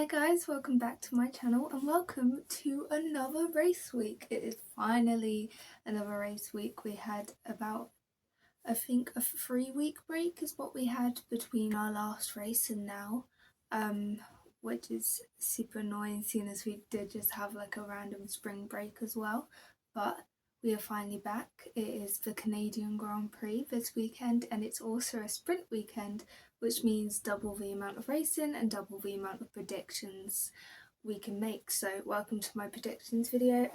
Hi guys, welcome back to my channel and welcome to another race week. It is finally another race week. We had about, I think, a 3-week break is what we had between our last race and now, which is super annoying seeing as we did just have like a random spring break as well. But we are finally back. It is the Canadian Grand Prix this weekend and it's also a sprint weekend, which means double the amount of racing and double the amount of predictions we can make. So welcome to my predictions video.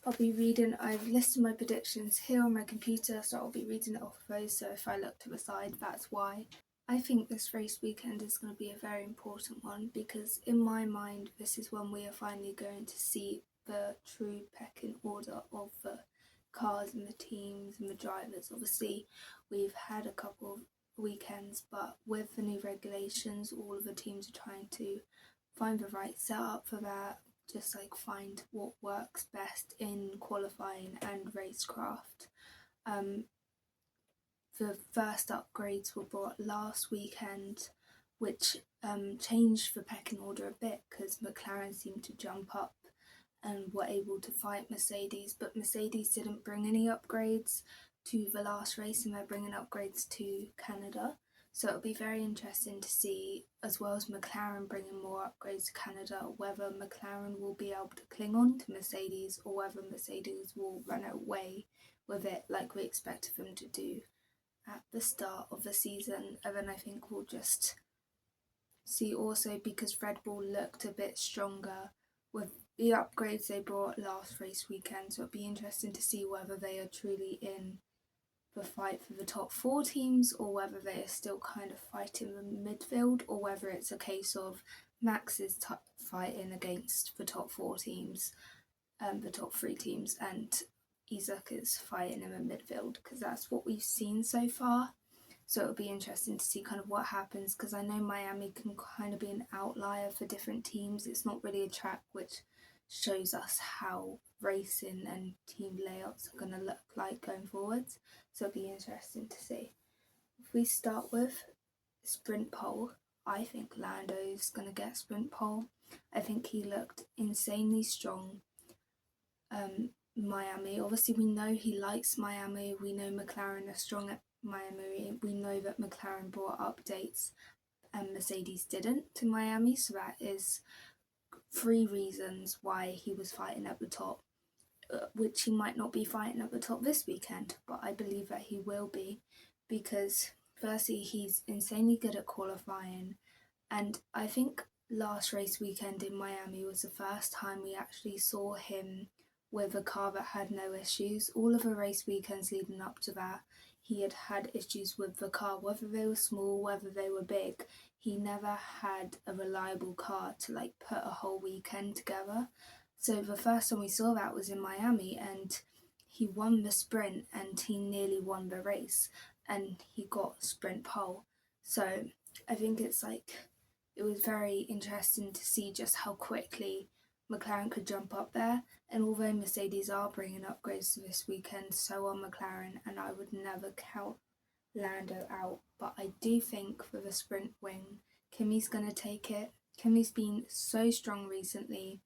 I've listed my predictions here on my computer, so I'll be reading it off those, so if I look to the side, that's why. I think this race weekend is going to be a very important one because in my mind this is when we are finally going to see the true pecking order of the cars and the teams and the drivers. Obviously we've had a couple of weekends, but with the new regulations all of the teams are trying to find the right setup for that, just like find what works best in qualifying and racecraft. The first upgrades were brought last weekend, which changed the pecking order a bit because McLaren seemed to jump up and were able to fight Mercedes, but Mercedes didn't bring any upgrades to the last race and they're bringing upgrades to Canada. So it'll be very interesting to see, as well as McLaren bringing more upgrades to Canada, whether McLaren will be able to cling on to Mercedes or whether Mercedes will run away with it like we expected them to do at the start of the season. And then I think we'll just see also, because Red Bull looked a bit stronger with the upgrades they brought last race weekend, so it'll be interesting to see whether they are truly in the fight for the top 4 teams or whether they are still kind of fighting the midfield, or whether it's a case of Max is fighting against the top 4 teams, the top 3 teams, and Isaac is fighting in the midfield, because that's what we've seen so far. So it'll be interesting to see kind of what happens, because I know Miami can kind of be an outlier for different teams. It's not really a track which shows us how racing and team layouts are going to look like going forwards. So it'll be interesting to see. If we start with sprint pole, I think Lando's going to get sprint pole. I think he looked insanely strong. Miami, obviously we know he likes Miami. We know McLaren are strong at Miami. We know that McLaren brought updates and Mercedes didn't to Miami, so that is 3 reasons why he was fighting at the top, which he might not be fighting at the top this weekend, but I believe that he will be, because firstly he's insanely good at qualifying, and I think last race weekend in Miami was the first time we actually saw him with a car that had no issues. All of the race weekends leading up to that, he had had issues with the car, whether they were small, whether they were big. He never had a reliable car to like put a whole weekend together. So the first time we saw that was in Miami, and he won the sprint and he nearly won the race and he got sprint pole. So I think it was very interesting to see just how quickly McLaren could jump up there. And although Mercedes are bringing upgrades to this weekend, so are McLaren, and I would never count Lando out. But I do think for the sprint win, Kimi's going to take it. Kimi's been so strong recently.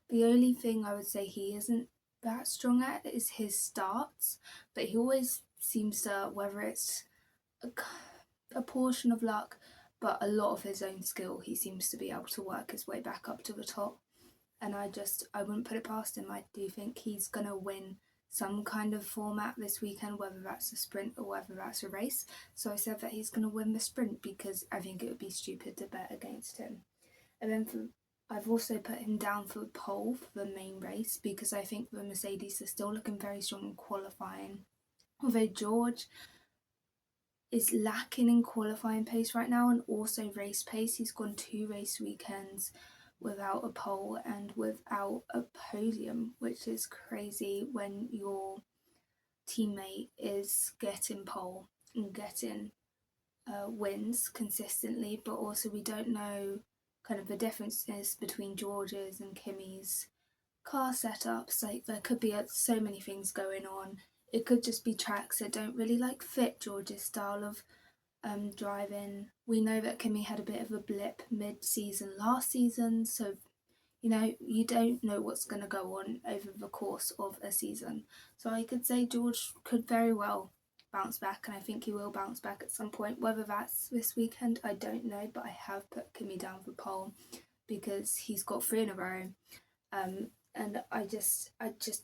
The only thing I would say he isn't that strong at is his starts, but he always seems to, whether it's a portion of luck, but a lot of his own skill, he seems to be able to work his way back up to the top. And I wouldn't put it past him. I do think he's going to win some kind of format this weekend, whether that's a sprint or whether that's a race. So I said that he's going to win the sprint because I think it would be stupid to bet against him. And then I've also put him down for pole for the main race because I think the Mercedes are still looking very strong in qualifying. Although George is lacking in qualifying pace right now and also race pace. He's gone 2 race weekends without a pole and without a podium, which is crazy when your teammate is getting pole and getting wins consistently. But also we don't know kind of the differences between George's and Kimi's car setups. Like there could be so many things going on. It could just be tracks that don't really like fit George's style of driving. We know that Kimi had a bit of a blip mid-season last season, so you don't know what's going to go on over the course of a season. So I could say George could very well bounce back, and I think he will bounce back at some point. Whether that's this weekend, I don't know, but I have put Kimi down for pole because he's got 3 in a row. And I just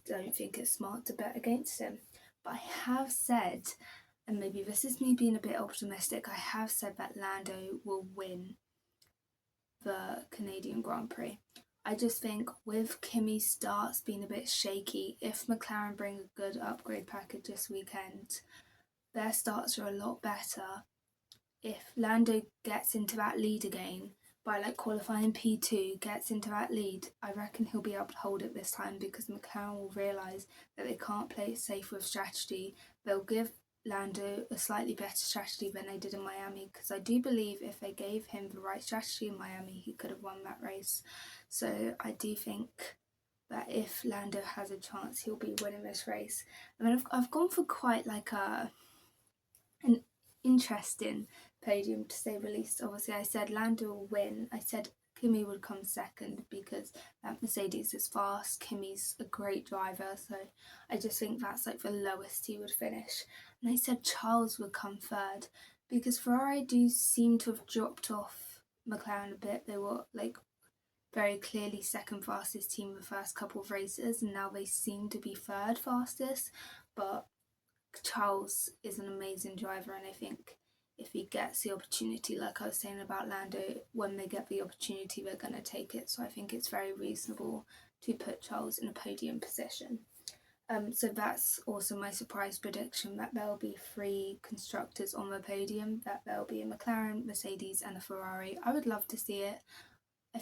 don't think it's smart to bet against him. But I have said, and maybe this is me being a bit optimistic, I have said that Lando will win the Canadian Grand Prix. I just think with Kimi's starts being a bit shaky, if McLaren bring a good upgrade package this weekend, their starts are a lot better. If Lando gets into that lead again, by qualifying P2, gets into that lead, I reckon he'll be able to hold it this time because McLaren will realise that they can't play it safe with strategy. They'll give Lando a slightly better strategy than they did in Miami, because I do believe if they gave him the right strategy in Miami, he could have won that race. So I do think that if Lando has a chance, he'll be winning this race. I mean, I've gone for quite an interesting podium, to say the least. Obviously, I said Lando will win. I said Kimi would come second because that Mercedes is fast. Kimi's a great driver, so I just think that's the lowest he would finish. And I said Charles would come third because Ferrari do seem to have dropped off McLaren a bit. They were very clearly second fastest team the first couple of races, and now they seem to be third fastest. But Charles is an amazing driver, and I think if he gets the opportunity, like I was saying about Lando, when they get the opportunity, they're going to take it. So I think it's very reasonable to put Charles in a podium position. So that's also my surprise prediction, that there'll be 3 constructors on the podium, that there'll be a McLaren, Mercedes and a Ferrari. I would love to see it. I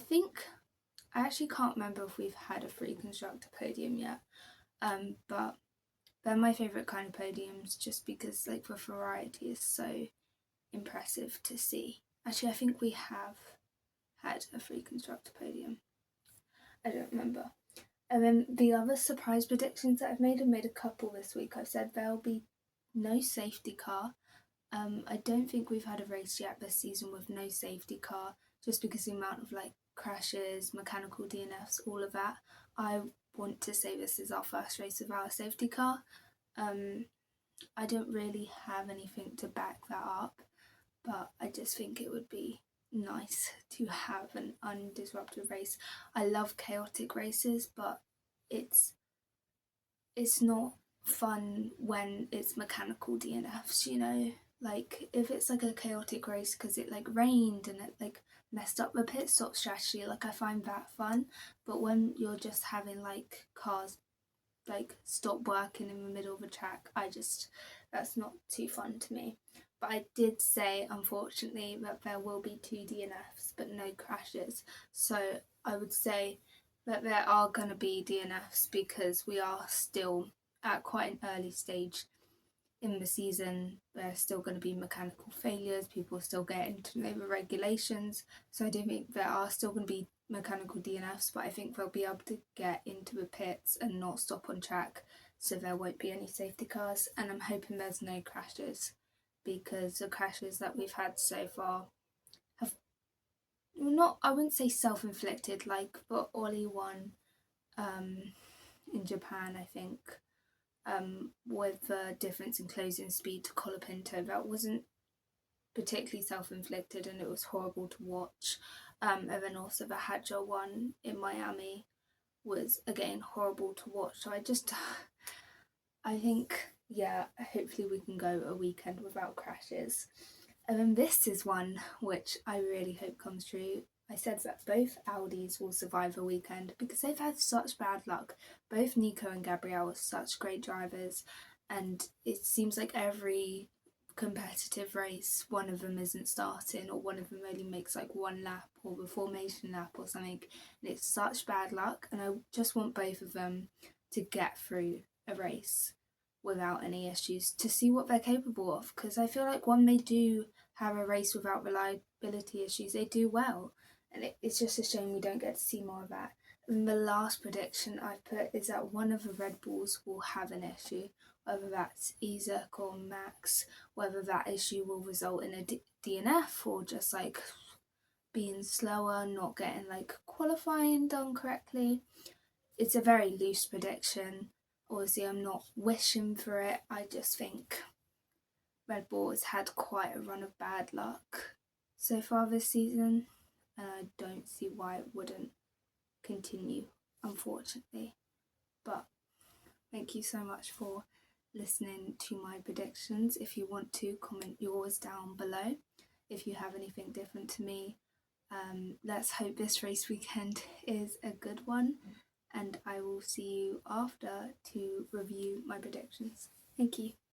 actually can't remember if we've had a 3 constructor podium yet, but they're my favourite kind of podiums just because the variety is so impressive to see. Actually, I think we have had a 3 constructor podium. I don't remember. And then the other surprise predictions that I've made a couple this week. I've said there'll be no safety car. I don't think we've had a race yet this season with no safety car, just because the amount of crashes, mechanical DNFs, all of that. I want to say this is our first race without a safety car. I don't really have anything to back that up, but I just think it would be nice to have an undisrupted race. I love chaotic races, but it's not fun when it's mechanical DNFs, if it's a chaotic race because it rained and it messed up the pit stop strategy, I find that fun. But when you're just having cars stop working in the middle of the track, that's not too fun to me. But I did say, unfortunately, that there will be 2 DNFs but no crashes. So I would say that there are going to be DNFs because we are still at quite an early stage in the season. There's still going to be mechanical failures, people are still getting to know the regulations, so I do think there are still going to be mechanical DNFs, but I think they'll be able to get into the pits and not stop on track, so there won't be any safety cars. And I'm hoping there's no crashes, because the crashes that we've had so far have not, I wouldn't say self-inflicted, but Ollie won in Japan, I think, with the difference in closing speed to Colapinto. That wasn't particularly self-inflicted and it was horrible to watch. And then also the Hadjar one in Miami was again horrible to watch. So I think, yeah, hopefully we can go a weekend without crashes. And then this is one which I really hope comes true. I said that both Audis will survive a weekend because they've had such bad luck. Both Nico and Gabriel are such great drivers, and it seems like every competitive race one of them isn't starting, or one of them only makes 1 lap or the formation lap or something, and it's such bad luck. And I just want both of them to get through a race without any issues to see what they're capable of, because I feel like when they do have a race without reliability issues, they do well, and it's just a shame we don't get to see more of that. And the last prediction I've put is that one of the Red Bulls will have an issue. whether that's Isaac or Max, whether that issue will result in a DNF or just like being slower, not getting like qualifying done correctly. It's a very loose prediction. Obviously, I'm not wishing for it. I just think Red Bull has had quite a run of bad luck so far this season, and I don't see why it wouldn't continue, unfortunately. But thank you so much for listening to my predictions. If you want to, comment yours down below if you have anything different to me. Let's hope this race weekend is a good one, and I will see you after to review my predictions. Thank you.